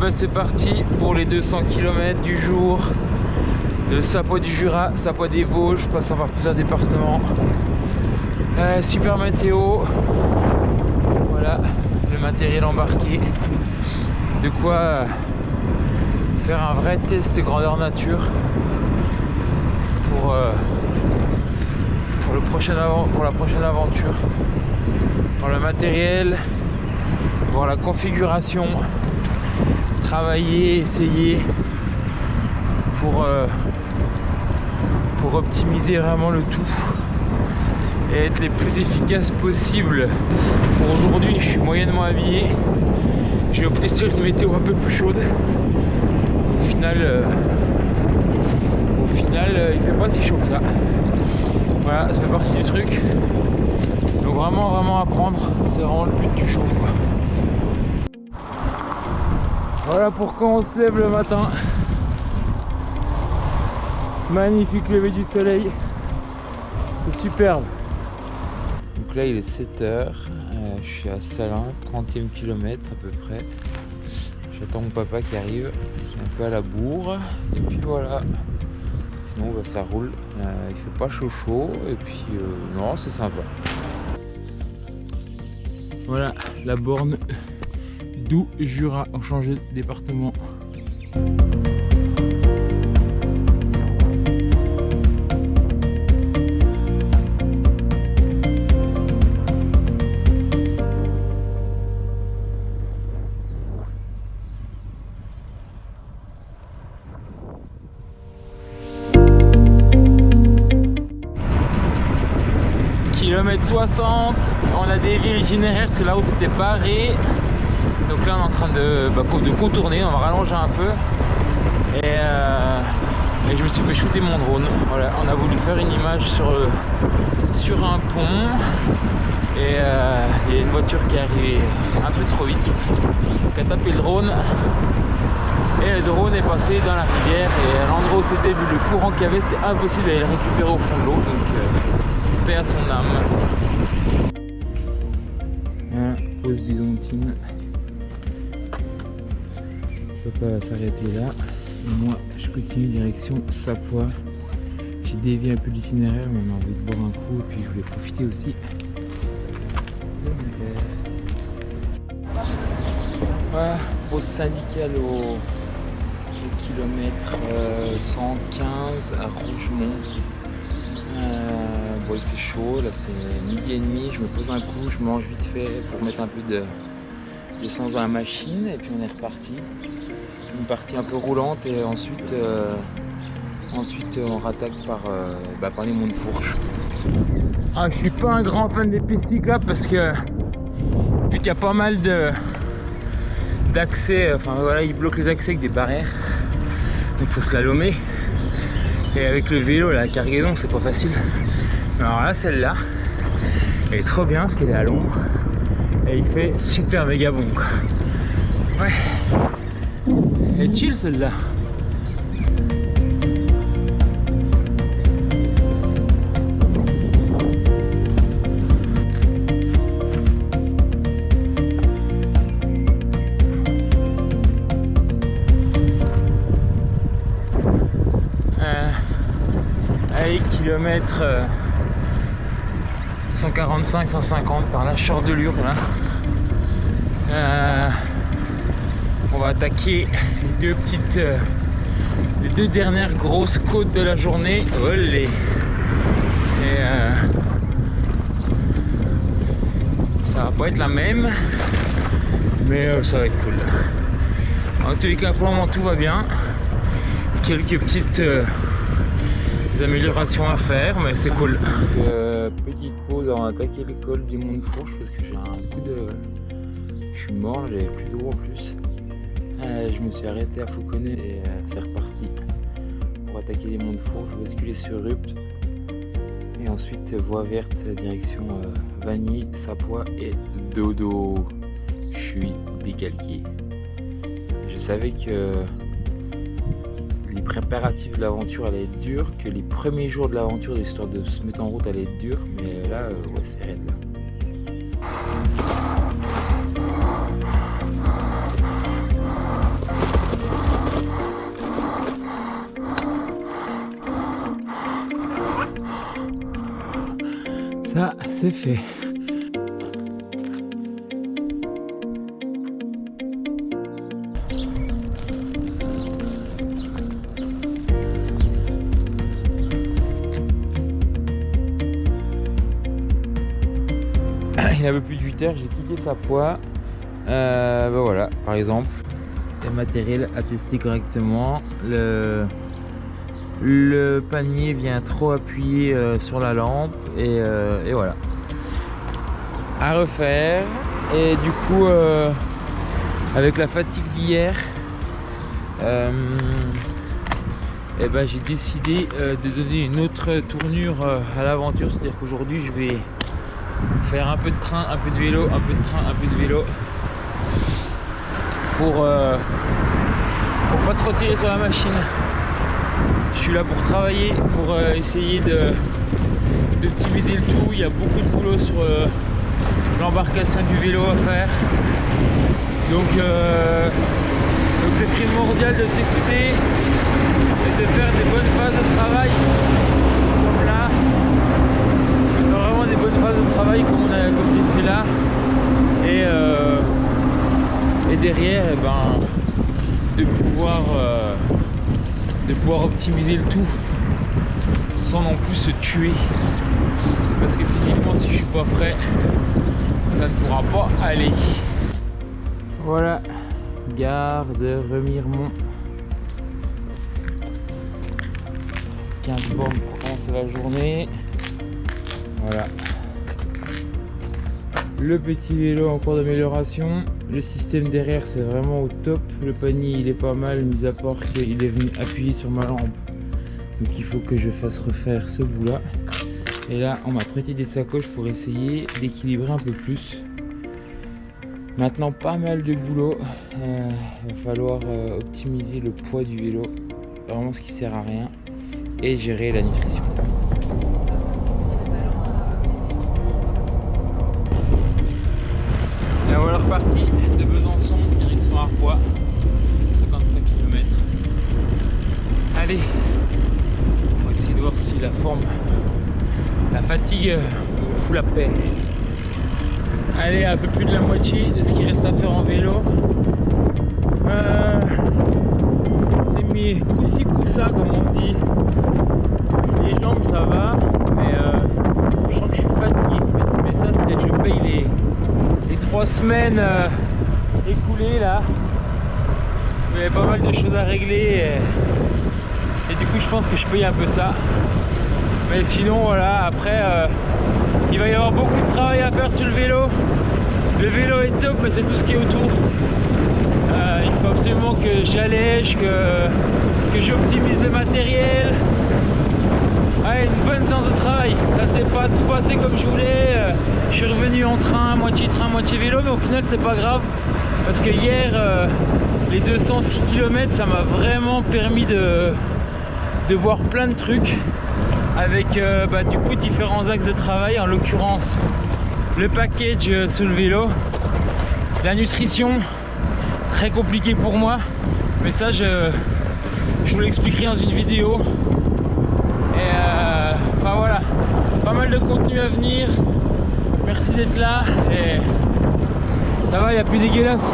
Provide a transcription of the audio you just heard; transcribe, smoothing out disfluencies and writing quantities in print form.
bah c'est parti pour les 200 km du jour de Sapois du Jura, Sapois des Vosges, passant par plusieurs départements. Super météo. Voilà le matériel embarqué. De quoi faire un vrai test grandeur nature pour la prochaine aventure. Voir le matériel, voir la configuration, travailler, essayer pour optimiser vraiment le tout et être les plus efficaces possible. Pour aujourd'hui, je suis moyennement habillé. J'ai opté sur une météo un peu plus chaude. Au final, il fait pas si chaud que ça. Voilà, ça fait partie du truc. Donc vraiment apprendre, c'est vraiment le but du show, quoi. Voilà pourquoi on se lève le matin. Magnifique lever du soleil. C'est superbe. Donc là il est 7h. Je suis à Salins, 30e kilomètre à peu près. J'attends mon papa qui arrive, qui est un peu à la bourre. Et puis voilà. Sinon bah, ça roule. Il fait pas chaud et puis non, c'est sympa. Voilà la borne Doubs-Jura. On change de département. Kilomètre 60, on a dévié l'itinéraire parce que la route était barrée. Donc là on est en train de contourner, on va rallonger un peu. Et je me suis fait shooter mon drone. Voilà, on a voulu faire une image sur un pont. Et il y a une voiture qui est arrivée un peu trop vite. Donc elle a tapé le drone. Et le drone est passé dans la rivière. Et à l'endroit où c'était, vu le courant qu'il y avait, c'était impossible d'aller le récupérer au fond de l'eau. Donc paix à son âme. Pause bisontine. Papa va s'arrêter là. Et moi, je continue direction Sapois. J'ai dévié un peu l'itinéraire, mais on a envie de boire un coup. Et puis je voulais profiter aussi. Voilà, pause syndicale au kilomètre 115 à Rougemont. Bon, il fait chaud, là c'est midi et demi, je me pose un coup, je mange vite fait pour mettre un peu d'essence dans la machine et puis on est reparti. Une partie un peu roulante et ensuite on rattaque par les monts de Fourche. Ah, je suis pas un grand fan des pistes cyclables parce que vu qu'il y a pas mal d'accès, enfin voilà, ils bloquent les accès avec des barrières, donc il faut slalomer. Et avec le vélo, la cargaison, c'est pas facile. Alors là, celle-là, elle est trop bien parce qu'elle est à l'ombre et il fait super méga bon, quoi. Ouais, elle est chill celle-là. Kilomètre 145-150 par la Chandelure là. On va attaquer les deux dernières grosses côtes de la journée. Olé. Et ça va pas être la même, mais ça va être cool. En tous les cas, pour le moment tout va bien. Quelques petites améliorations à faire, mais c'est cool. Petite pause avant d'attaquer le col du Mont de Fourche parce que j'ai un coup de... Je suis mort, j'avais plus d'eau en plus. Je me suis arrêté à Fauconnet et c'est reparti pour attaquer les Monts de Fourche, basculer sur Rupt et ensuite voie verte direction Vagny, Sapois et dodo. Je suis décalqué. Je savais que les préparatifs de l'aventure allaient être durs, que les premiers jours de l'aventure, l'histoire de se mettre en route allait être dur, mais là, ouais, c'est raide là. c'est fait. Il a un peu plus de 8 heures, j'ai cliqué sa poids. Bah voilà, par exemple, le matériel à tester correctement. Le panier vient trop appuyer sur la lampe et voilà. À refaire. Et du coup, avec la fatigue d'hier, ben, j'ai décidé de donner une autre tournure à l'aventure. C'est-à-dire qu'aujourd'hui, je vais faire un peu de train, un peu de vélo, un peu de train, un peu de vélo pour pas trop tirer sur la machine. Je suis là pour travailler, pour essayer d'optimiser le tout. Il y a beaucoup de boulot sur l'embarcation du vélo à faire. Donc c'est primordial de s'écouter et de faire des bonnes phases de travail comme là. De faire vraiment des bonnes phases de travail comme j'ai fait là. Et derrière, eh ben, de pouvoir optimiser le tout sans non plus se tuer. Parce que physiquement, si je suis pas prêt, ça ne pourra pas aller. Voilà, gare de Remiremont. 15 bornes pour commencer la journée. Voilà. Le petit vélo en cours d'amélioration. Le système derrière, c'est vraiment au top. Le panier, il est pas mal, mis à part qu'il est venu appuyer sur ma lampe. Donc il faut que je fasse refaire ce bout là. Et là, on m'a prêté des sacoches pour essayer d'équilibrer un peu plus. Maintenant, pas mal de boulot. Il va falloir optimiser le poids du vélo. Vraiment ce qui sert à rien. Et gérer la nutrition. Et voilà reparti de Besançon, direction Arbois. 55 km. Allez, on va essayer de voir si la forme, la fatigue me fout la paix. Allez, un peu plus de la moitié de ce qu'il reste à faire en vélo. C'est mis coup-ci coup-ça comme on dit. Les jambes ça va, mais je sens que je suis fatigué en fait. Mais ça c'est, je paye les 3 semaines écoulées là. Il y avait pas mal de choses à régler et du coup je pense que je paye un peu ça. Mais sinon voilà, après il va y avoir beaucoup de travail à faire sur le vélo. Le vélo est top, mais c'est tout ce qui est autour. Il faut absolument que j'allège, que j'optimise le matériel. Ouais, une bonne séance de travail. Ça s'est pas tout passé comme je voulais. Je suis revenu en train, moitié vélo, mais au final c'est pas grave. Parce que hier, les 206 km, ça m'a vraiment permis de voir plein de trucs. Avec du coup différents axes de travail, en l'occurrence le package sur le vélo, la nutrition, très compliqué pour moi, mais ça je vous l'expliquerai dans une vidéo. Et enfin voilà, pas mal de contenu à venir. Merci d'être là et ça va, il n'y a plus dégueulasse.